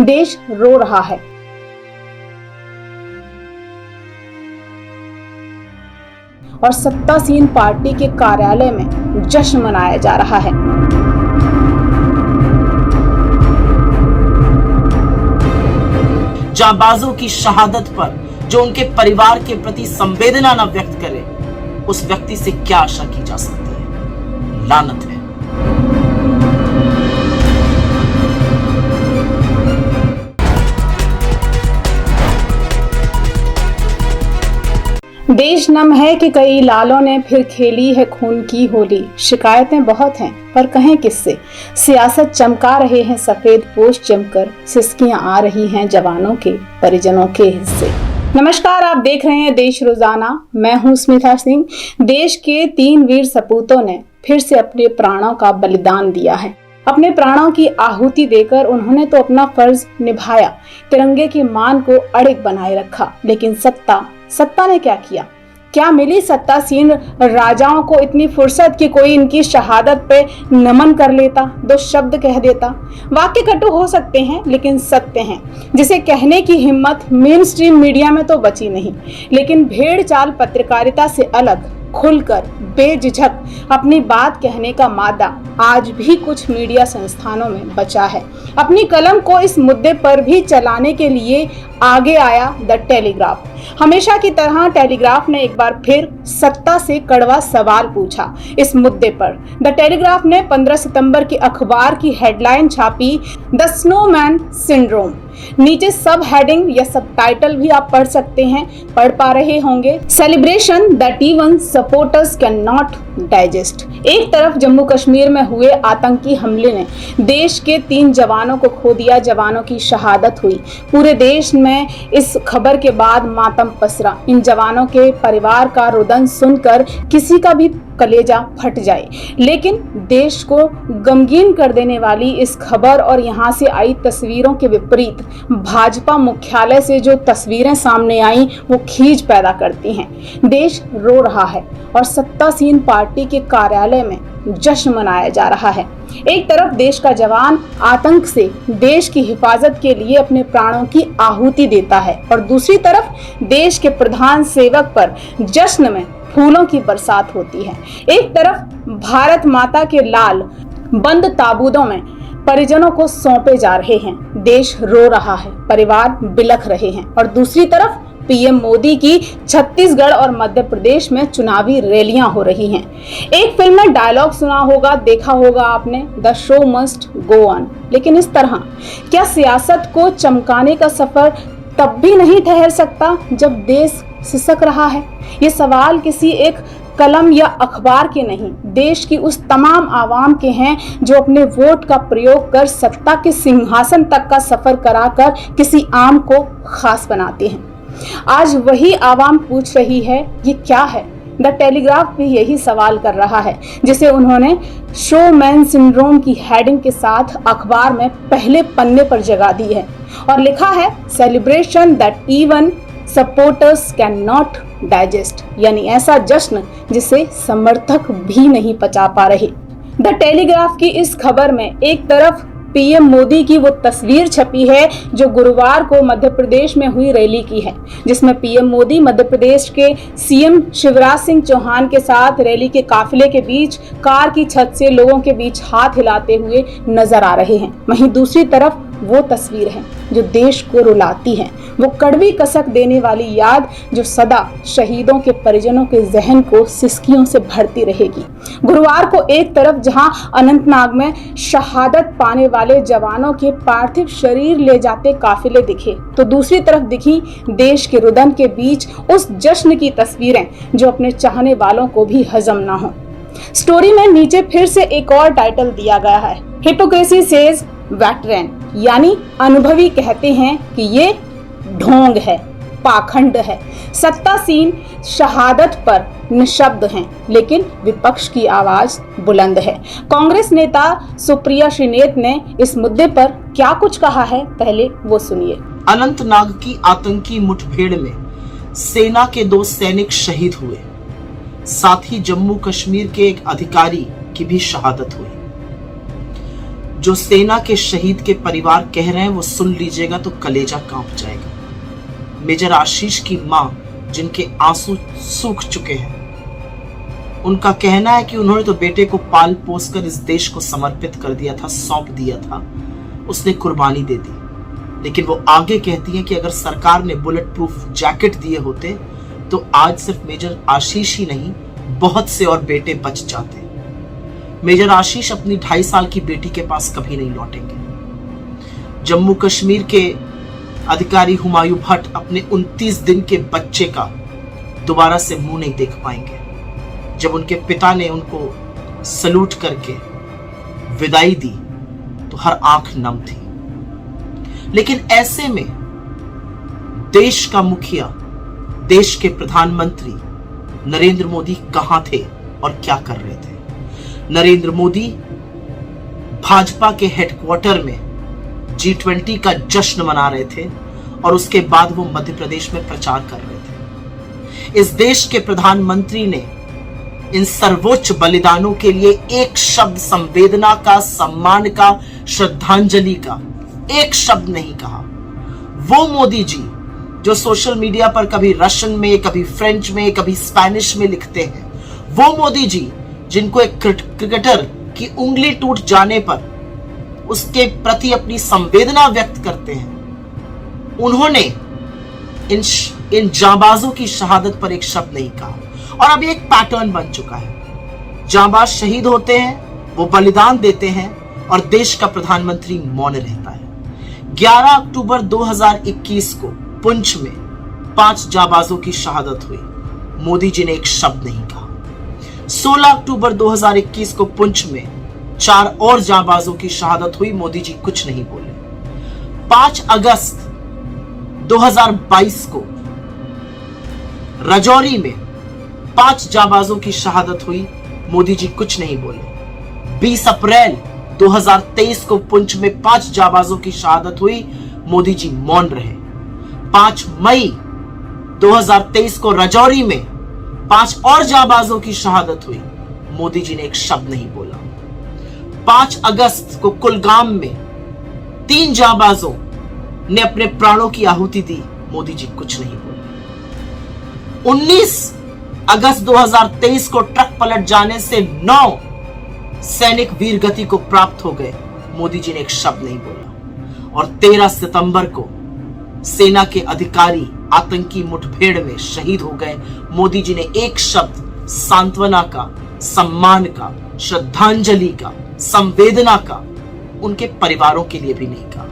देश रो रहा है और सत्तासीन पार्टी के कार्यालय में जश्न मनाया जा रहा है। जांबाजों की शहादत पर जो उनके परिवार के प्रति संवेदना न व्यक्त करे, उस व्यक्ति से क्या आशा की जा सकती है? लानत है। देश नम है कि कई लालों ने फिर खेली है खून की होली। शिकायतें बहुत हैं पर कहें किससे। सियासत चमका रहे हैं सफेद पोश जमकर, सिसकियां आ रही हैं जवानों के परिजनों के हिस्से। नमस्कार, आप देख रहे हैं देश रोजाना। मैं हूं स्मिता सिंह। देश के 3 वीर सपूतों ने फिर से अपने प्राणों का बलिदान दिया है। अपने प्राणों की आहुति देकर उन्होंने तो अपना फर्ज निभाया, तिरंगे की मान को अड़िग बनाए रखा। लेकिन सत्ता ने क्या किया? क्या मिली सत्तासीन राजाओं को इतनी फुर्सत कि कोई इनकी शहादत पे नमन कर लेता, 2 शब्द कह देता? वाक्य कटु हो सकते हैं लेकिन सत्य हैं, जिसे कहने की हिम्मत मेन स्ट्रीम मीडिया में तो बची नहीं। लेकिन भेड़ चाल पत्रकारिता से अलग खुलकर बेझिझक अपनी बात कहने का मादा आज भी कुछ मीडिया संस्थानों में बचा है। अपनी कलम को इस मुद्दे पर भी चलाने के लिए आगे आया द टेलीग्राफ। हमेशा की तरह टेलीग्राफ ने एक बार फिर सत्ता से कड़वा सवाल पूछा इस मुद्दे पर। द टेलीग्राफ ने 15 सितंबर की अखबार की हेडलाइन छापी, द स्नोमैन सिंड्रोम। नीचे सब हेडिंग या सब टाइटल भी आप पढ़ सकते हैं, पढ़ पा रहे होंगे, celebration that even supporters can not digest. एक तरफ जम्मू कश्मीर में हुए आतंकी हमले ने देश के 3 जवानों को खो दिया, जवानों की शहादत हुई। पूरे देश में इस खबर के बाद मातम पसरा। इन जवानों के परिवार का रुदन सुनकर किसी का भी कलेजा फट जाए। लेकिन देश को गमगीन कर देने वाली इस खबर और यहाँ से आई तस्वीरों के विपरीत भाजपा मुख्यालय से जो तस्वीरें सामने आई वो खींच पैदा करती हैं। देश रो रहा है और सत्तासीन पार्टी के कार्यालय में जश्न मनाया जा रहा है। एक तरफ देश का जवान आतंक से देश की हिफाजत के लिए अपने प्राणों की आहुति देता है और दूसरी तरफ देश के प्रधान सेवक पर जश्न में फूलों की बरसात होती है। एक तरफ भारत माता के लाल बंद ताबूतों में परिजनों को सौंपे जा रहे हैं, देश रो रहा है, परिवार बिलख रहे हैं, और दूसरी तरफ पीएम मोदी की छत्तीसगढ़ और मध्य प्रदेश में चुनावी रैलियां हो रही हैं। एक फिल्म में डायलॉग सुना होगा, देखा होगा आपने, the show must go on. लेकिन इस तरह क्या सियासत को चमकाने का सफर तब भी नहीं ठहर सकता जब देश सिसक रहा है? ये सवाल किसी एक कलम या अखबार के नहीं, देश की उस तमाम आवाम के हैं जो अपने वोट का प्रयोग कर सत्ता के सिंहासन तक का सफर कराकर किसी आम को खास बनाते हैं। आज वही आवाम पूछ रही है, ये क्या है? द टेलीग्राफ भी यही सवाल कर रहा है, जिसे उन्होंने शोमैन सिंड्रोम की हेडिंग के साथ अखबार में पहले पन्ने पर जगह दी है और लिखा है, celebration that even supporters can not digest, यानी ऐसा जश्न जिसे समर्थक भी नहीं पचा पा रहे। द टेलीग्राफ की इस खबर में एक तरफ पीएम मोदी की वो तस्वीर छपी है जो गुरुवार को मध्य प्रदेश में हुई रैली की है, जिसमें पीएम मोदी मध्य प्रदेश के सीएम शिवराज सिंह चौहान के साथ रैली के काफिले के बीच कार की छत से लोगों के बीच हाथ हिलाते हुए नजर आ रहे हैं। वहीं दूसरी तरफ वो तस्वीर है जो देश को रुलाती है, वो कड़वी कसक देने वाली याद जो सदा शहीदों के परिजनों के जहन को सिसकियों से भरती रहेगी। गुरुवार को एक तरफ जहां अनंतनाग में शहादत पाने वाले जवानों के पार्थिव शरीर ले जाते काफिले दिखे, तो दूसरी तरफ दिखी देश के रुदन के बीच उस जश्न की तस्वीरें जो अपने चाहने वालों को भी हजम ना हो। स्टोरी में नीचे फिर से एक और टाइटल दिया गया है, हिपोक्रेसी सेज वेटरन, यानी अनुभवी कहते हैं कि ये ढोंग है, पाखंड है। सत्तासीन शहादत पर निशब्द हैं, लेकिन विपक्ष की आवाज बुलंद है। कांग्रेस नेता सुप्रिया श्रीनेत ने इस मुद्दे पर क्या कुछ कहा है, पहले वो सुनिए। अनंतनाग की आतंकी मुठभेड़ में सेना के 2 सैनिक शहीद हुए, साथ ही जम्मू कश्मीर के एक अधिकारी की भी शहादत हुई। जो सेना के शहीद के परिवार कह रहे हैं वो सुन लीजिएगा तो कलेजा कांप जाएगा। मेजर आशीष की मां जिनके आंसू सूख चुके हैं, उनका कहना है कि उन्होंने तो बेटे को पाल पोस कर इस देश को समर्पित कर दिया था, सौंप दिया था, उसने कुर्बानी दे दी। लेकिन वो आगे कहती हैं कि अगर सरकार ने बुलेट प्रूफ जैकेट दिए होते तो आज सिर्फ मेजर आशीष ही नहीं, बहुत से और बेटे बच जाते। मेजर आशीष अपनी 2.5 साल की बेटी के पास कभी नहीं लौटेंगे। जम्मू कश्मीर के अधिकारी हुमायूं भट्ट अपने 29 दिन के बच्चे का दोबारा से मुंह नहीं देख पाएंगे। जब उनके पिता ने उनको सलूट करके विदाई दी तो हर आंख नम थी। लेकिन ऐसे में देश का मुखिया, देश के प्रधानमंत्री नरेंद्र मोदी कहां थे और क्या कर रहे थे? नरेंद्र मोदी भाजपा के हेडक्वार्टर में G20 का जश्न मना रहे थे और उसके बाद वो मध्य प्रदेश में प्रचार कर रहे थे। इस देश के प्रधानमंत्री ने इन सर्वोच्च बलिदानों के लिए एक शब्द संवेदना का, सम्मान का, श्रद्धांजलि का एक शब्द नहीं कहा। वो मोदी जी जो सोशल मीडिया पर कभी रशियन में, कभी फ्रेंच में, कभी स्पेनिश में लिखते हैं, वो मोदी जी जिनको एक क्रिकेटर की उंगली टूट जाने पर उसके प्रति अपनी संवेदना व्यक्त करते हैं, उन्होंने इन जांबाजों की शहादत पर एक शब्द नहीं कहा। और अब एक पैटर्न बन चुका है, जांबाज शहीद होते हैं, वो बलिदान देते हैं और देश का प्रधानमंत्री मौन रहता है। 11 अक्टूबर 2021 को पुंछ में 5 जांबाजों की शहादत हुई, मोदी जी ने एक शब्द नहीं कहा। 16 अक्टूबर 2021 को पुंछ में 4 और जांबाजों की शहादत हुई, मोदी जी कुछ नहीं बोले। 5 अगस्त 2022 को राजौरी में 5 जांबाजों की शहादत हुई, मोदी जी कुछ नहीं बोले। 20 अप्रैल 2023 को पुंछ में 5 जांबाजों की शहादत हुई, मोदी जी मौन रहे। 5 मई 2023 को राजौरी में 5 और जांबाजों की शहादत हुई, मोदी जी ने एक शब्द नहीं बोला। 5 अगस्त को कुलगाम में 3 जांबाजों ने अपने प्राणों की आहुति दी, मोदी जी कुछ नहीं बोले। 19 अगस्त 2023 को ट्रक पलट जाने से 9 सैनिक वीरगति को प्राप्त हो गए, मोदी जी ने एक शब्द नहीं बोला। और 13 सितंबर को सेना के अधिकारी आतंकी मुठभेड़ में शहीद हो गए, मोदी जी ने एक शब्द सांत्वना का, सम्मान का, श्रद्धांजलि का, संवेदना का उनके परिवारों के लिए भी नहीं कहा।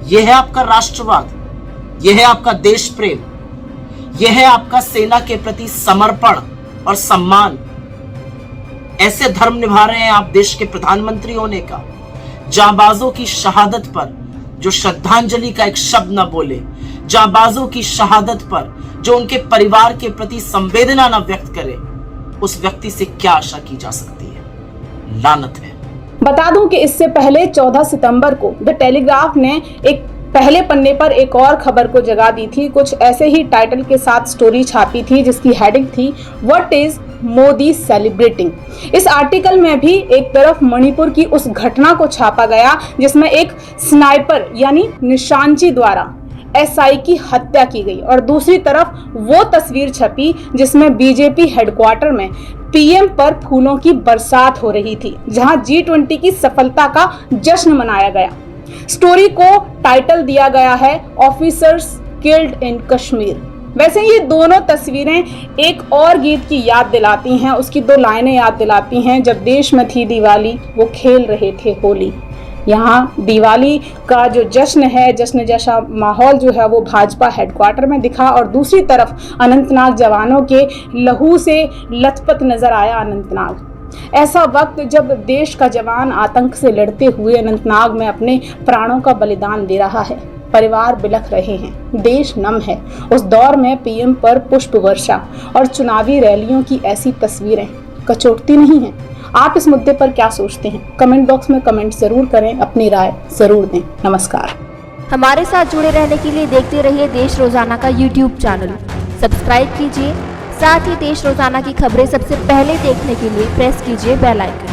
यह है आपका राष्ट्रवाद, यह है आपका देश प्रेम, यह है आपका सेना के प्रति समर्पण और सम्मान। ऐसे धर्म निभा रहे हैं आप देश के प्रधानमंत्री होने का। जांबाजों की शहादत पर जो श्रद्धांजलि का एक शब्द न बोले, जांबाजों की शहादत पर जो उनके परिवार के प्रति संवेदना न व्यक्त करे, उस व्यक्ति से क्या आशा की जा सकती है? लानत है। बता दूं कि इससे पहले 14 सितंबर को द टेलीग्राफ ने एक पहले पन्ने पर एक और खबर को जगा दी थी। कुछ ऐसे ही टाइटल के साथ स्टोरी छापी थी जिसकी हेडिंग थी व्हाट इज मोदी सेलिब्रेटिंग। इस आर्टिकल में भी एक तरफ मणिपुर की उस घटना को छापा गया जिसमें एक स्नाइपर यानी निशानची द्वारा एसआई की हत्या की गई और दूसरी तरफ वो तस्वीर छपी जिसमें बीजेपी हेडक्वार्टर में पीएम पर फूलों की बरसात हो रही थी, जहां G20 की सफलता का जश्न मनाया गया। स्टोरी को टाइटल दिया गया है ऑफिसर्स किल्ड इन कश्मीर। वैसे ये दोनों तस्वीरें एक और गीत की याद दिलाती हैं, उसकी 2 लाइनें याद दिलाती हैं। जब देश में थी दिवाली वो खेल रहे थे होली। यहाँ दिवाली का जो जश्न है, जश्न जैसा माहौल जो है वो भाजपा हेडक्वार्टर में दिखा और दूसरी तरफ अनंतनाग जवानों के लहू से लथपथ नजर आया अनंतनाग। ऐसा वक्त जब देश का जवान आतंक से लड़ते हुए अनंतनाग में अपने प्राणों का बलिदान दे रहा है, परिवार बिलख रहे हैं, देश नम है, उस दौर में पीएम पर पुष्प वर्षा और चुनावी रैलियों की ऐसी तस्वीरें कचोटती नहीं हैं। आप इस मुद्दे पर क्या सोचते हैं? कमेंट बॉक्स में कमेंट जरूर करें, अपनी राय जरूर दें। नमस्कार। हमारे साथ जुड़े रहने के लिए देखते रहिए देश रोजाना का YouTube चैनल सब्सक्राइब कीजिए। साथ ही देश रोजाना की खबरें सबसे पहले देखने के लिए प्रेस कीजिए बेल आइकन।